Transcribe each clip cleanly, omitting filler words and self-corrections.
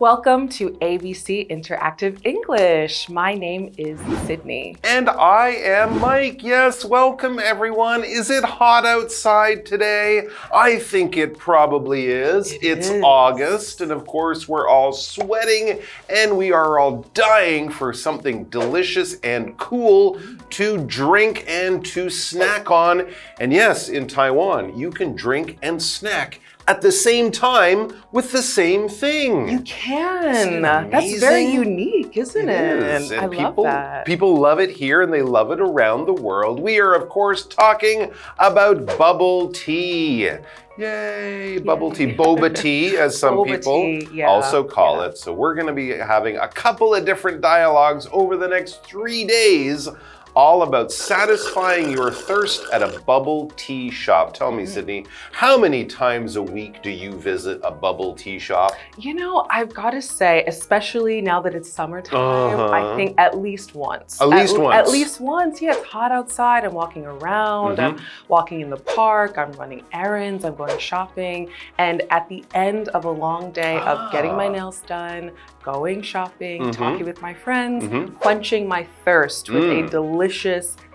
Welcome to ABC Interactive English. My name is Sydney. And I am Mike. Yes, welcome everyone. Is it hot outside today? I think it probably is. It's August, and of course we're all sweating and we are all dying for something delicious and cool to drink and to snack on. And yes, in Taiwan, you can drink and snack at the same time with the same thing. You can. That's very unique, isn't it? And I love that. People love it here and they love it around the world. We are, of course, talking about bubble tea. Yay, bubble tea, boba tea, as some people also call it. So we're going to be having a couple of different dialogues over the next 3 days, all about satisfying your thirst at a bubble tea shop. Tell me, Sydney, how many times a week do you visit a bubble tea shop? You know, I've got to say, especially now that it's summertime, I think at least once. At least once? At least once, yeah. It's hot outside. I'm walking around. I'm walking in the park. I'm running errands. I'm going shopping. And at the end of a long day of getting my nails done, going shopping, talking with my friends, quenching my thirst with a delicious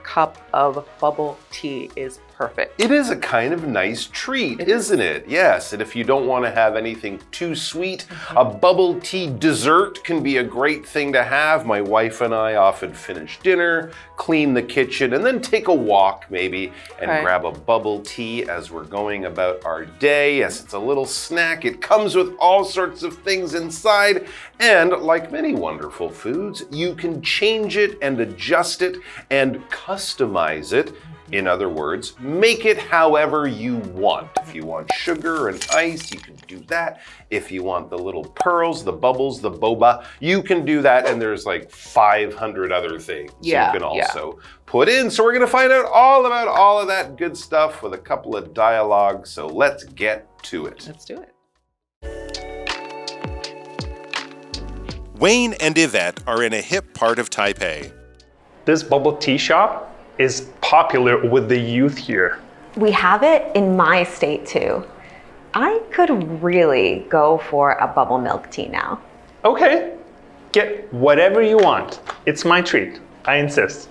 cup of bubble tea is perfect. It is a kind of nice treat, isn't it? Yes, and if you don't want to have anything too sweet, a bubble tea dessert can be a great thing to have. My wife and I often finish dinner, clean the kitchen, and then take a walk maybe and grab a bubble tea as we're going about our day. Yes, it's a little snack. It comes with all sorts of things inside, and like many wonderful foods, you can change it and adjust it and customize it. In other words, make it however you want. If you want sugar and ice, you can do that. If you want the little pearls, the bubbles, the boba, you can do that. And there's like 500 other things you can also put in. So we're going to find out all about all of that good stuff with a couple of dialogues. So let's get to it. Let's do it. Wayne and Yvette are in a hip part of Taipei. This bubble tea shop is popular with the youth here. We have it in my state too. I could really go for a bubble milk tea now. Okay, get whatever you want. It's my treat. I insist.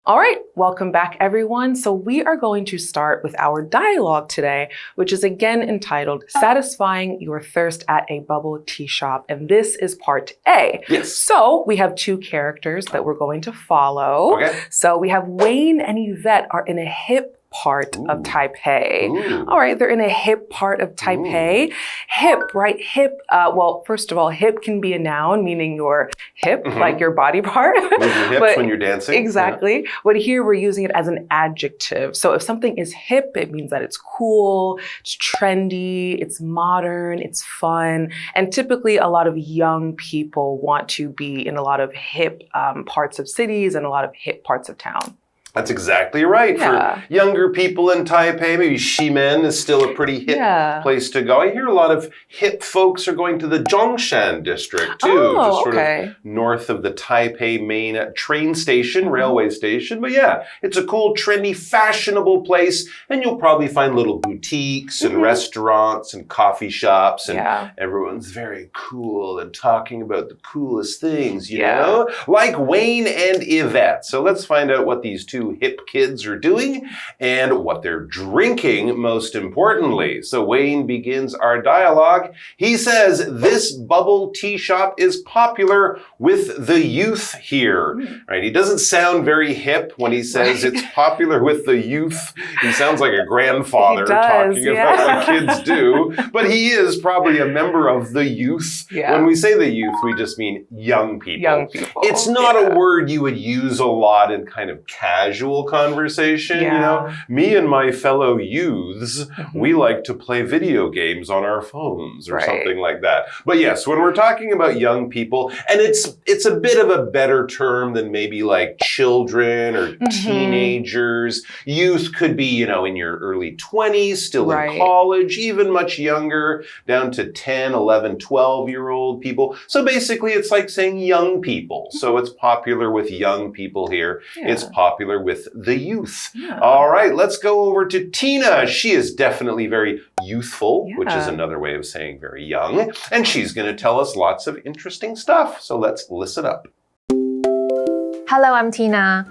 All right, welcome back everyone. So we are going to start with our dialogue today, which is again entitled Satisfying Your Thirst at a Bubble Tea Shop. And this is part A. Yes. So we have two characters that we're going to follow. Okay. So we have Wayne and Yvette are in a hip part of Taipei. All right, they're in a hip part of Taipei. Hip, right? Hip, well, first of all, hip can be a noun, meaning your hip, like your body part. Move your hips when you're dancing. Exactly. But here we're using it as an adjective. So if something is hip, it means that it's cool, it's trendy, it's modern, it's fun. And typically a lot of young people want to be in a lot of hip parts of cities and a lot of hip parts of town. That's exactly right. For younger people in Taipei, maybe Ximen is still a pretty hip place to go. I hear a lot of hip folks are going to the Zhongshan district too, just sort of north of the Taipei main train station, railway station. But yeah, it's a cool, trendy, fashionable place, and you'll probably find little boutiques and restaurants and coffee shops, and everyone's very cool and talking about the coolest things, you know? Like Wayne and Yvette. So let's find out what these two hip kids are doing and what they're drinking, most importantly. So Wayne begins our dialogue. He says, this bubble tea shop is popular with the youth here. Right? He doesn't sound very hip when he says it's popular with the youth. He sounds like a grandfather talking about what kids do, but he is probably a member of the youth. When we say the youth, we just mean young people. Young people. It's not a word you would use a lot in kind of casual conversation, you know. Me and my fellow youths, we like to play video games on our phones or something like that. But yes, when we're talking about young people, and it's a bit of a better term than maybe like children or teenagers. Youth could be, you know, in your early 20s, still in college, even much younger, down to 10, 11, 12-year-old people. So basically, it's like saying young people. So it's popular with young people here. It's popular with the youth. All right, let's go over to Tina. She is definitely very youthful, which is another way of saying very young. And she's going to tell us lots of interesting stuff. So let's listen up. Hello, I'm Tina.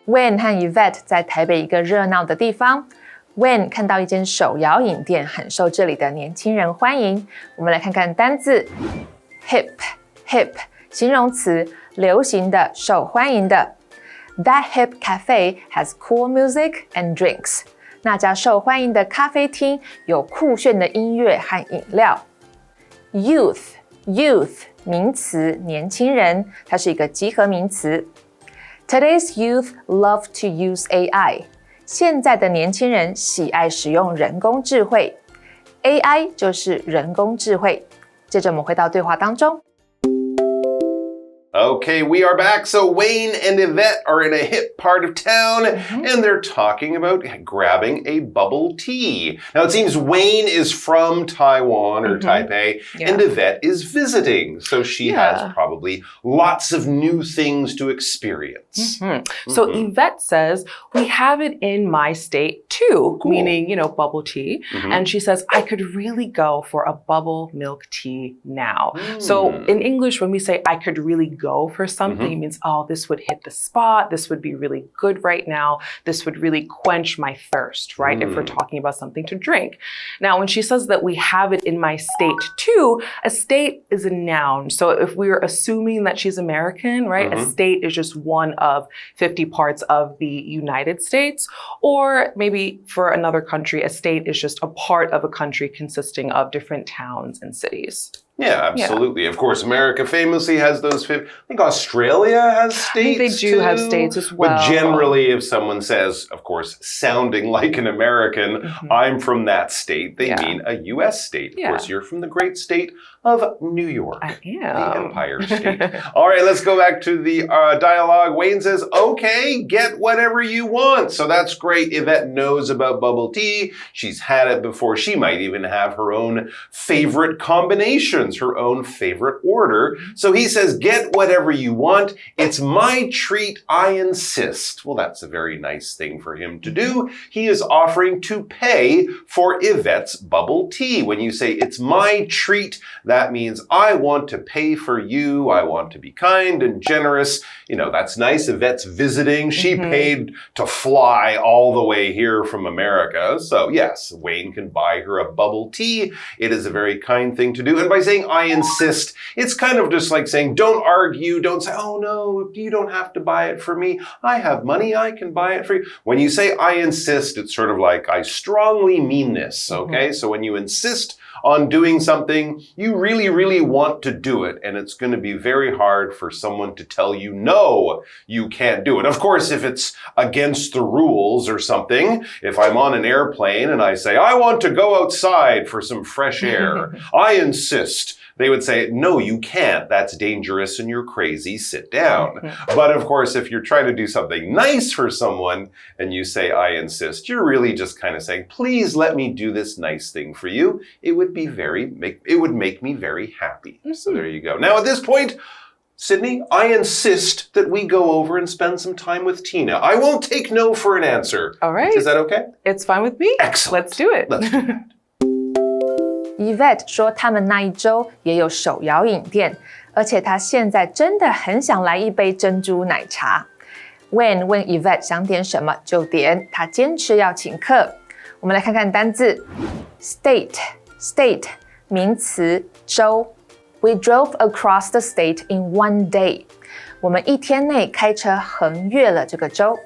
Wayne 和 Yvette 在台北一个热闹的地方。Wayne 看到一间手摇饮店很受这里的年轻人欢迎。我们来看看单字 hip 形容词，流行的，受欢迎的。That hip cafe has cool music and drinks. 那家受欢迎的咖啡厅有酷炫的音乐和饮料。Youth 名词，年轻人，它是一个集合名词。Today's youth love to use AI. 现在的年轻人喜爱使用人工智慧。AI 就是人工智慧。接着我们回到对话当中。Okay, we are back. So Wayne and Yvette are in a hip part of town, and they're talking about grabbing a bubble tea. Now, it seems Wayne is from Taiwan or Taipei, and Yvette is visiting. So she has probably lots of new things to experience. So Yvette says, we have it in my state too, meaning, bubble tea. And she says, I could really go for a bubble milk tea now. So in English, when we say I could really go for something, it means, this would hit the spot. This would be really good right now. This would really quench my thirst, right? If we're talking about something to drink. Now, when she says that we have it in my state too, a state is a noun. So if we're assuming that she's American, right? A state is just one of 50 parts of the United States. Or maybe for another country, a state is just a part of a country consisting of different towns and cities. Yeah, absolutely. Of course, America famously has those. I think Australia has states. I think they do have states as well. But generally, if someone says, of course, sounding like an American, I'm from that state, they mean a U.S. state. Of course, you're from the great state of New York. I am. The Empire State. All right, let's go back to the dialogue. Wayne says, okay, get whatever you want. So that's great. Yvette knows about bubble tea. She's had it before. She might even have her own favorite combinations, her own favorite order. So he says, get whatever you want. It's my treat, I insist. Well, that's a very nice thing for him to do. He is offering to pay for Yvette's bubble tea. When you say, it's my treat, that means I want to pay for you. I want to be kind and generous. That's nice. Yvette's visiting. She paid to fly all the way here from America. So yes, Wayne can buy her a bubble tea. It is a very kind thing to do. And by saying I insist, it's kind of just like saying don't argue. Don't say, oh no, you don't have to buy it for me. I have money. I can buy it for you. When you say I insist, it's sort of like I strongly mean this. Okay. So when you insist on doing something, you really, really want to do it. And it's going to be very hard for someone to tell you, no, you can't do it. Of course, if it's against the rules or something, if I'm on an airplane and I say, I want to go outside for some fresh air, I insist. They would say, no, you can't. That's dangerous and you're crazy. Sit down. But of course, if you're trying to do something nice for someone and you say, I insist, you're really just kind of saying, please let me do this nice thing for you. It would make me very happy. So there you go. Now at this point, Sydney, I insist that we go over and spend some time with Tina. I won't take no for an answer. All right. Is that okay? It's fine with me. Excellent. Let's do it. Let's do that. Yvette 说他们那一周也有手摇饮店，而且他现在真的很想来一杯珍珠奶茶。Wayne 问 Yvette 想点什么就点，他坚持要请客。我们来看看单字 state 名词，州。We drove across the state in one day. 我们一天内开车横越了这个州。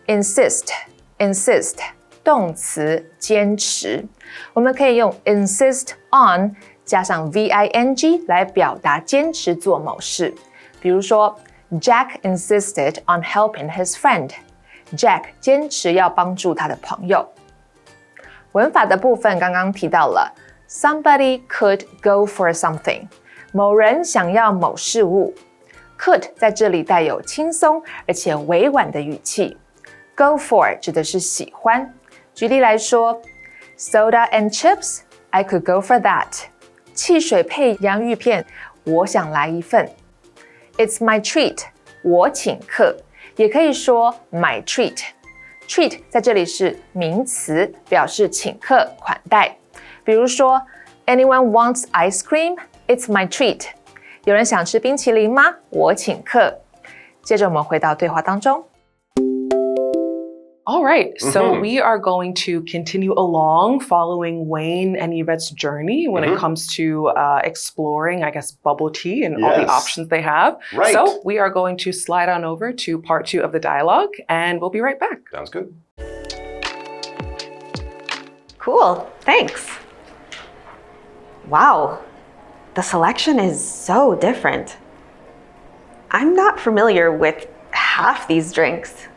insist 动词，坚持。我们可以用 insist on 加上 VING 来表达坚持做某事。比如说 Jack insisted on helping his friend. Jack 坚持要帮助他的朋友。文法的部分刚刚提到了 Somebody could go for something. 某人想要某事物。Could 在这里带有轻松而且委婉的语气。Go for 指的是喜欢。举例来说 Soda and chips? I could go for that. 汽水配洋芋片，我想来一份。It's my treat. 我请客。也可以说 my treat。treat 在这里是名词，表示请客款待。比如说 Anyone wants ice cream? It's my treat. 有人想吃冰淇淋吗？我请客。接着我们回到对话当中。All right, so we are going to continue along following Wayne and Yvette's journey when it comes to exploring, I guess, bubble tea and all the options they have. Right. So we are going to slide on over to part 2 of the dialogue, and we'll be right back. Sounds good. Cool, thanks. Wow, the selection is so different. I'm not familiar with half these drinks.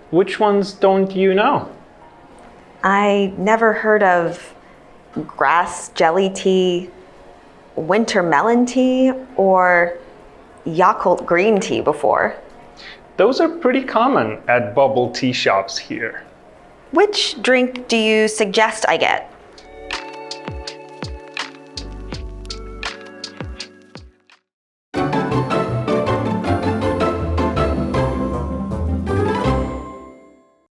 Which ones don't you know? I never heard of grass jelly tea, winter melon tea, or Yakult green tea before. Those are pretty common at bubble tea shops here. Which drink do you suggest I get?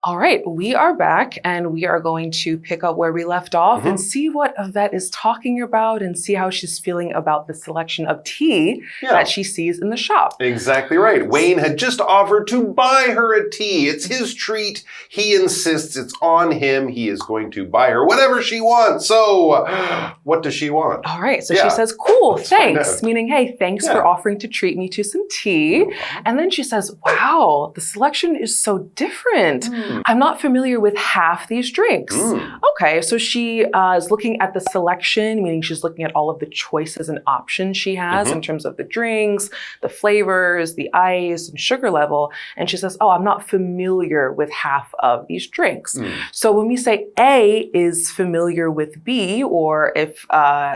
All right, we are back and we are going to pick up where we left off and see what Yvette is talking about and see how she's feeling about the selection of tea that she sees in the shop. Exactly right. Wayne had just offered to buy her a tea. It's his treat. He insists it's on him. He is going to buy her whatever she wants. So, what does she want? All right, so she says, cool, thanks. Meaning, hey, thanks for offering to treat me to some tea. And then she says, wow, the selection is so different. I'm not familiar with half these drinks. Okay, so she is looking at the selection, meaning she's looking at all of the choices and options she has in terms of the drinks, the flavors, the ice, and sugar level. And she says, oh, I'm not familiar with half of these drinks. So when we say A is familiar with B, or if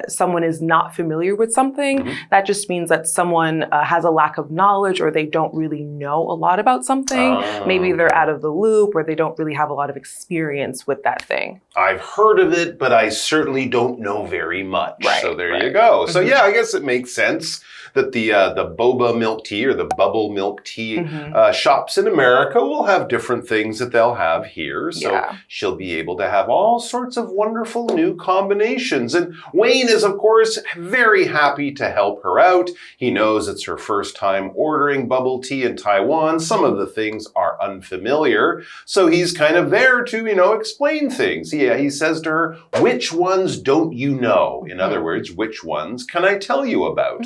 someone is not familiar with something, that just means that someone has a lack of knowledge or they don't really know a lot about something. Maybe they're out of the loop or they don't really have a lot of experience with that thing. I've heard of it, but I certainly don't know very much. Right, so there you go. So yeah, I guess it makes sense that the boba milk tea or the bubble milk tea shops in America will have different things that they'll have here. So she'll be able to have all sorts of wonderful new combinations. And Wayne is, of course, very happy to help her out. He knows it's her first time ordering bubble tea in Taiwan. Some of the things are unfamiliar. So he's kind of there to, explain things. Yeah, he says to her, which ones don't you know? In other words, which ones can I tell you about?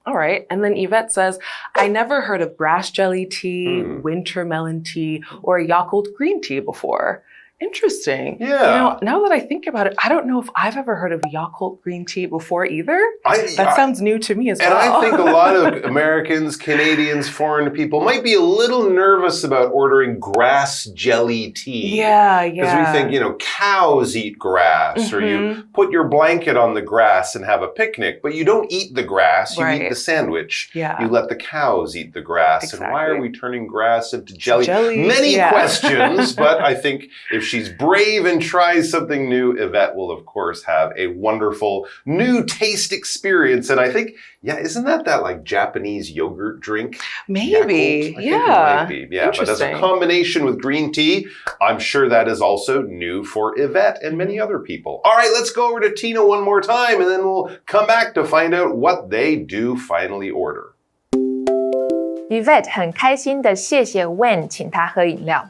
All right. And then Yvette says, I never heard of grass jelly tea, winter melon tea, or Yakult green tea before. Interesting. Yeah. Now that I think about it, I don't know if I've ever heard of Yakult green tea before either. That sounds new to me as well. And I think a lot of Americans, Canadians, foreign people might be a little nervous about ordering grass jelly tea. Yeah. Because we think, cows eat grass, or you put your blanket on the grass and have a picnic, but you don't eat the grass, you eat the sandwich. Yeah. You let the cows eat the grass. Exactly. And why are we turning grass into jelly? Many questions, but I think if she's brave and tries something new, Yvette will, of course, have a wonderful new taste experience. And I think, isn't that like Japanese yogurt drink? Maybe. I think it might be. Yeah, but as a combination with green tea, I'm sure that is also new for Yvette and many other people. All right, let's go over to Tina one more time, and then we'll come back to find out what they do finally order. Yvette 很开心的谢谢 Wayne 请她喝饮料。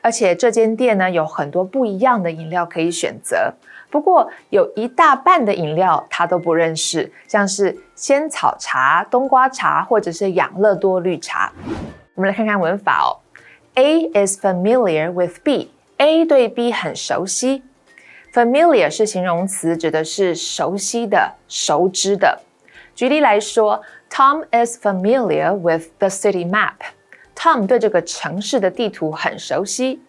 而且这间店呢有很多不一样的饮料可以选择，不过有一大半的饮料他都不认识，像是仙草茶、冬瓜茶或者是养乐多绿茶。我们来看看文法哦。A is familiar with B。A 对 B 很熟悉。Familiar 是形容词，指的是熟悉的、熟知的。举例来说 ，Tom is familiar with the city map。Tom 对这个城市的地图很熟悉。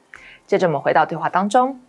接着我们回到对话当中。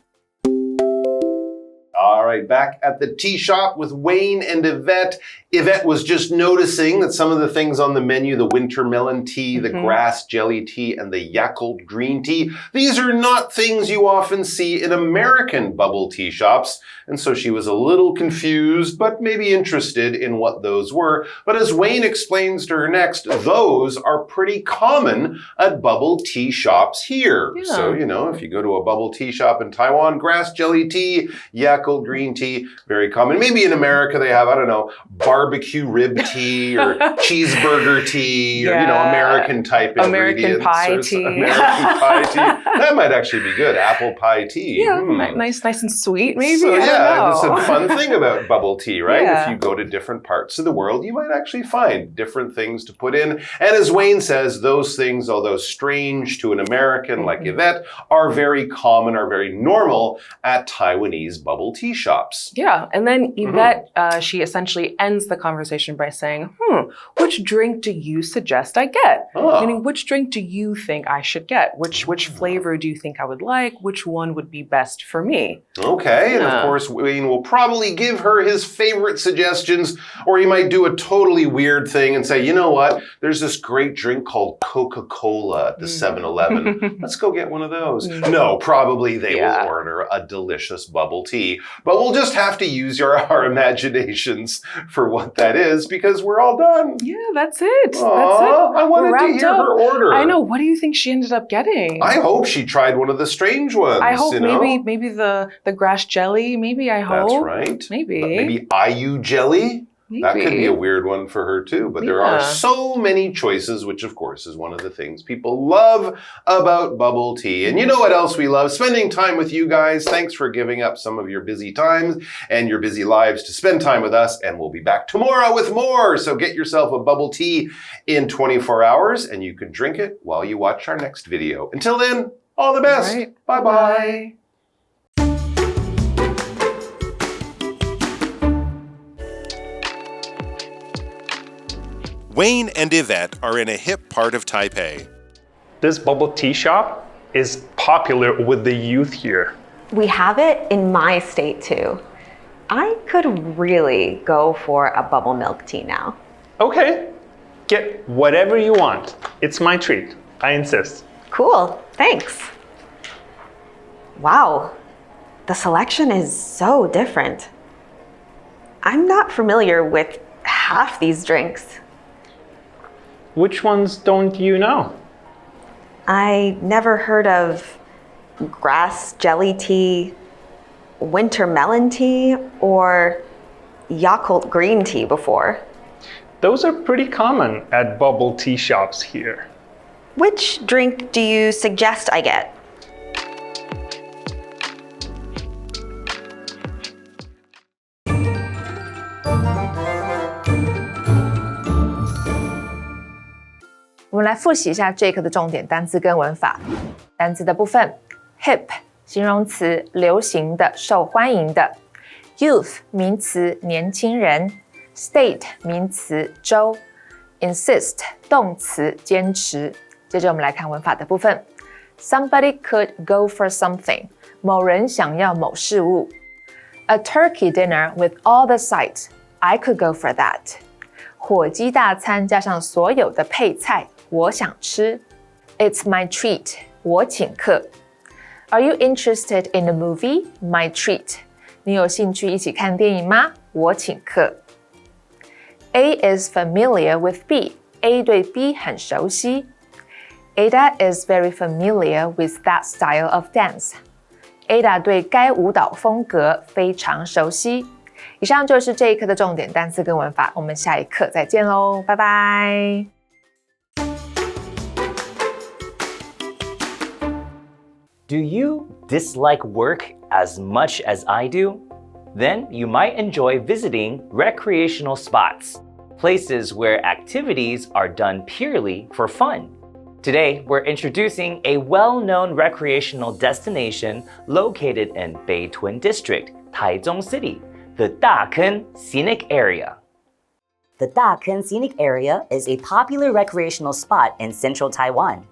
All right back at the tea shop with Wayne and Yvette. Yvette was just noticing that some of the things on the menu, the winter melon tea, the grass jelly tea, and the Yakult green tea, these are not things you often see in American bubble tea shops. And so she was a little confused, but maybe interested in what those were. But as Wayne explains to her next, those are pretty common at bubble tea shops here. Yeah. So, you know, if you go to a bubble tea shop in Taiwan, grass jelly tea, Yakult green tea, very common. Maybe in America they have, I don't know, barbecue rib tea or cheeseburger tea or, you know, American type American pie tea. American pie tea. That might actually be good. Apple pie tea. Yeah, nice and sweet, maybe. So, yeah, it's a fun know. thing about bubble tea, right? Yeah. If you go to different parts of the world, you might actually find different things to put in. And as Wayne says, those things, although strange to an American like Yvette, are very common, are very normal at Taiwanese bubble tea shops. Yeah, and then Yvette, she essentially ends the conversation by saying, which drink do you suggest I get? Meaning, which drink do you think I should get? Which flavor do you think I would like? Which one would be best for me? Okay, and of course, Wayne will probably give her his favorite suggestions, or he might do a totally weird thing and say, you know what, there's this great drink called Coca-Cola at the 7-Eleven. Let's go get one of those. No, probably they will order a delicious bubble tea, but we'll just have to use our imaginations for what that is because we're all done. Yeah, that's it. That's it. I wanted to hear her order. I know. What do you think she ended up getting? I hope she tried one of the strange ones. I hope maybe the grass jelly. Maybe I hope. That's right. Maybe. But maybe IU jelly. Maybe. That could be a weird one for her too, but there are so many choices, which of course is one of the things people love about bubble tea. And you know what else we love? Spending time with you guys. Thanks for giving up some of your busy times and your busy lives to spend time with us, and we'll be back tomorrow with more. So get yourself a bubble tea in 24 hours and you can drink it while you watch our next video. Until then, all the best. All right. Bye-bye. Wayne and Yvette are in a hip part of Taipei. This bubble tea shop is popular with the youth here. We have it in my state too. I could really go for a bubble milk tea now. Okay, get whatever you want. It's my treat. I insist. Cool, thanks. Wow, the selection is so different. I'm not familiar with half these drinks. Which ones don't you know? I never heard of grass jelly tea, winter melon tea, or Yakult green tea before. Those are pretty common at bubble tea shops here. Which drink do you suggest I get?我们来复习一下这一课的重点单字跟文法。单字的部分 ，hip 形容词，流行的、受欢迎的 ；youth 名词，年轻人 ；state 名词，州 ；insist 动词，坚持。接着我们来看文法的部分 ：Somebody could go for something， 某人想要某事物。A turkey dinner with all the sides, I could go for that。火鸡大餐加上所有的配菜。我想吃 It's my treat 我请客 Are you interested in a movie? My treat 你有兴趣一起看电影吗？我请客 A is familiar with B A 对 B 很熟悉 Ada is very familiar with that style of dance Ada 对该舞蹈风格非常熟悉以上就是这一课的重点单词跟文法我们下一课再见喽拜拜Do you dislike work as much as I do? Then you might enjoy visiting recreational spots, places where activities are done purely for fun. Today, we're introducing a well-known recreational destination located in Beitun District, Taichung City, the Dakeng Scenic Area. The Dakeng Scenic Area is a popular recreational spot in central Taiwan.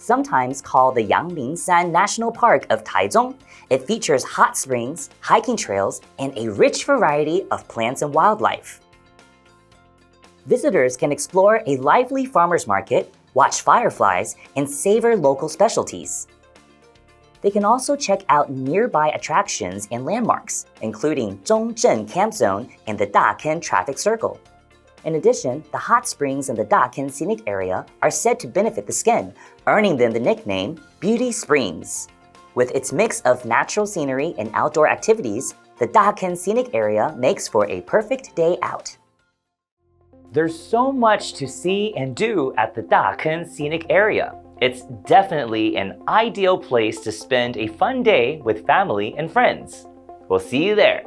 sometimes called the Yangmingshan National Park of Taichung. It features hot springs, hiking trails, and a rich variety of plants and wildlife. Visitors can explore a lively farmers market, watch fireflies, and savor local specialties. They can also check out nearby attractions and landmarks, including Zhongzhen Camp Zone and the Dakeng Traffic Circle. In addition, the hot springs in the Dakeng Scenic Area are said to benefit the skin, earning them the nickname Beauty Springs. With its mix of natural scenery and outdoor activities, the Dakeng Scenic Area makes for a perfect day out. There's so much to see and do at the Dakeng Scenic Area. It's definitely an ideal place to spend a fun day with family and friends. We'll see you there.